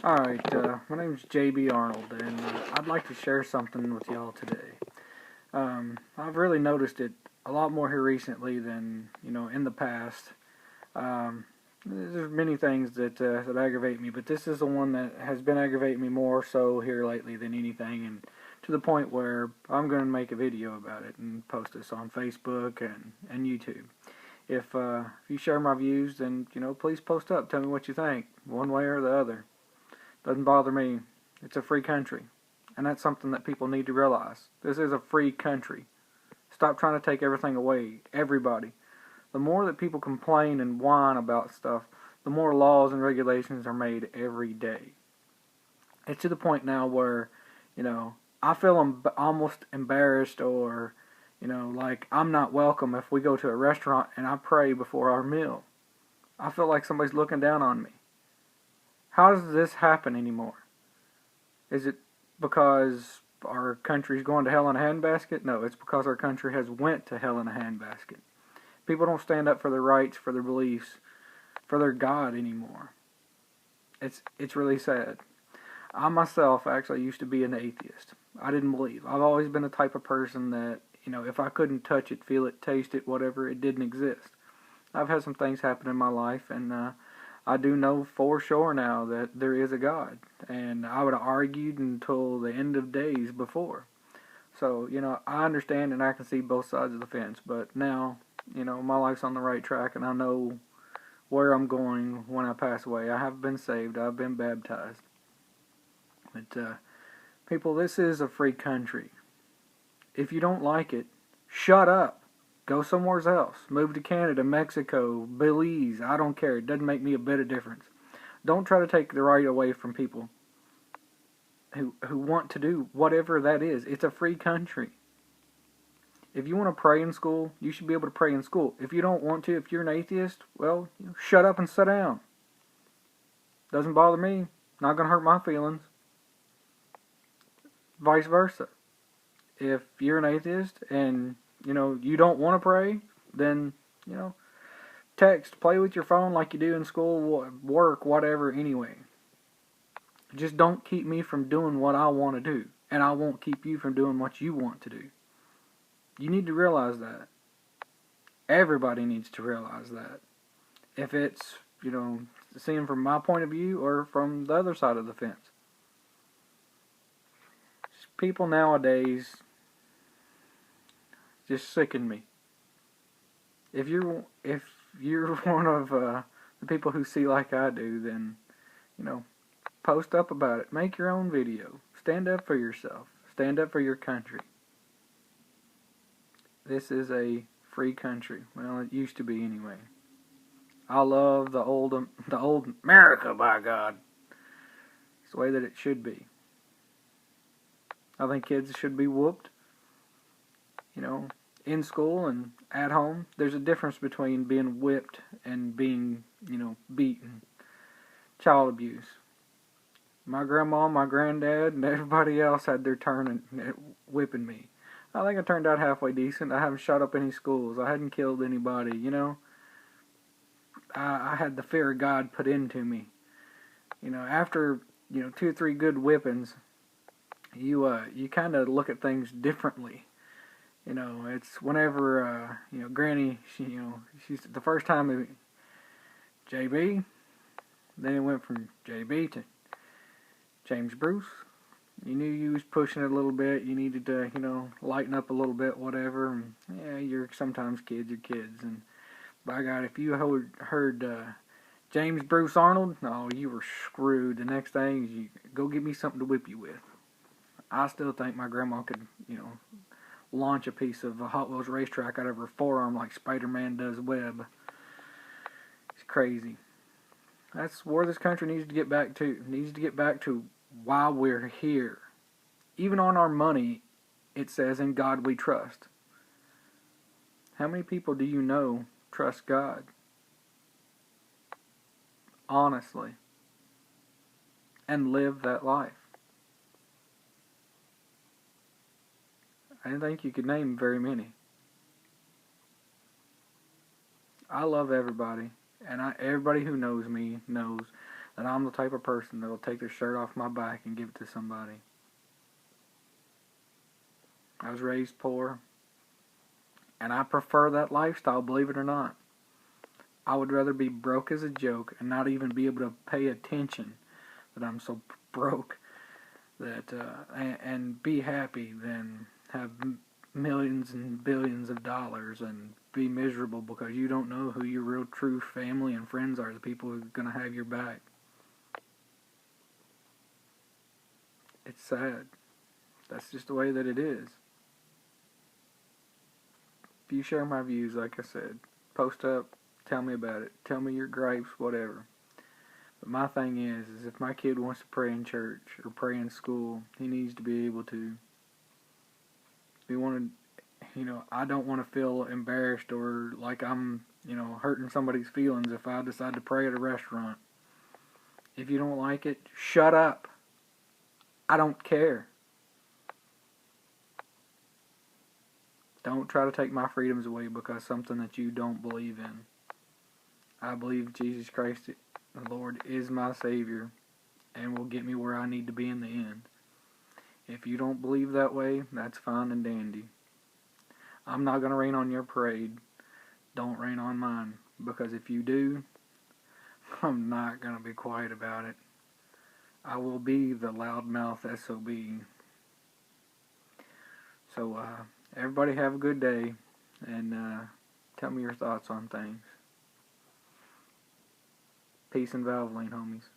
Alright, my name's JB Arnold, and I'd like to share something with y'all today. I've really noticed it a lot more here recently than, in the past. There's many things that aggravate me, but this is the one that has been aggravating me more so here lately than anything, and to the point where I'm going to make a video about it and post this on Facebook and YouTube. If you share my views, then, please post up. Tell me what you think, one way or the other. Doesn't bother me. It's a free country. And that's something that people need to realize. This is a free country. Stop trying to take everything away. Everybody. The more that people complain and whine about stuff, the more laws and regulations are made every day. It's to the point now where, I feel almost embarrassed or, like I'm not welcome if we go to a restaurant and I pray before our meal. I feel like somebody's looking down on me. How does this happen anymore? Is it because our country's going to hell in a handbasket? No, it's because our country has went to hell in a handbasket. People don't stand up for their rights, for their beliefs, for their God anymore. It's really sad. I myself actually used to be an atheist. I didn't believe. I've always been the type of person that, if I couldn't touch it, feel it, taste it, whatever, it didn't exist. I've had some things happen in my life, and I do know for sure now that there is a God, and I would have argued until the end of days before. So, I understand and I can see both sides of the fence, but now, my life's on the right track, and I know where I'm going when I pass away. I have been saved. I've been baptized. But, people, this is a free country. If you don't like it, shut up. Go somewhere else. Move to Canada, Mexico, Belize. I don't care. It doesn't make me a bit of difference. Don't try to take the right away from people who want to do whatever that is. It's a free country. If you want to pray in school, you should be able to pray in school. If you don't want to, if you're an atheist, well, shut up and sit down. Doesn't bother me. Not going to hurt my feelings. Vice versa. If you're an atheist and you don't want to pray, then, text, play with your phone like you do in school, work, whatever, anyway. Just don't keep me from doing what I want to do, and I won't keep you from doing what you want to do. You need to realize that. Everybody needs to realize that. If it's, seen from my point of view or from the other side of the fence. People nowadays just sicken me. If you're one of the people who see like I do, then post up about it. Make your own video. Stand up for yourself. Stand up for your country. This is a free country. Well, it used to be anyway. I love the old America, by God. It's the way that it should be. I think kids should be whooped. In school and at home. There's a difference between being whipped and being, beaten. Child abuse. My grandma, my granddad, and everybody else had their turn at whipping me. I think I turned out halfway decent. I haven't shot up any schools. I hadn't killed anybody, I had the fear of God put into me. After, 2 or 3 good whippings, you kind of look at things differently. It's whenever, Granny, she's the first time, JB, then it went from JB to James Bruce. You knew you was pushing it a little bit. You needed to, lighten up a little bit, whatever. And, yeah, sometimes kids are kids. And, by God, if you heard James Bruce Arnold, oh, you were screwed. The next thing is you go get me something to whip you with. I still think my grandma could, launch a piece of a Hot Wheels racetrack out of her forearm like Spider-Man does Webb. It's crazy. That's where this country needs to get back to. It needs to get back to why we're here. Even on our money, it says, "In God we trust." How many people do you know trust God? Honestly. And live that life? I didn't think you could name very many. I love everybody, and everybody who knows me knows that I'm the type of person that will take their shirt off my back and give it to somebody. I was raised poor, and I prefer that lifestyle, believe it or not. I would rather be broke as a joke and not even be able to pay attention that I'm so broke that and be happy than have millions and billions of dollars and be miserable because you don't know who your real true family and friends are, the people who are going to have your back. It's sad. That's just the way that it is. If you share my views, like I said, post up, tell me about it. Tell me your gripes, whatever. But my thing is if my kid wants to pray in church or pray in school, he needs to be able to. I don't want to feel embarrassed or like I'm, hurting somebody's feelings if I decide to pray at a restaurant. If you don't like it, shut up. I don't care. Don't try to take my freedoms away because something that you don't believe in. I believe Jesus Christ, the Lord, is my Savior and will get me where I need to be in the end. If you don't believe that way, that's fine and dandy. I'm not going to rain on your parade. Don't rain on mine. Because if you do, I'm not going to be quiet about it. I will be the loudmouth SOB. So, everybody have a good day, and tell me your thoughts on things. Peace and Valvoline, homies.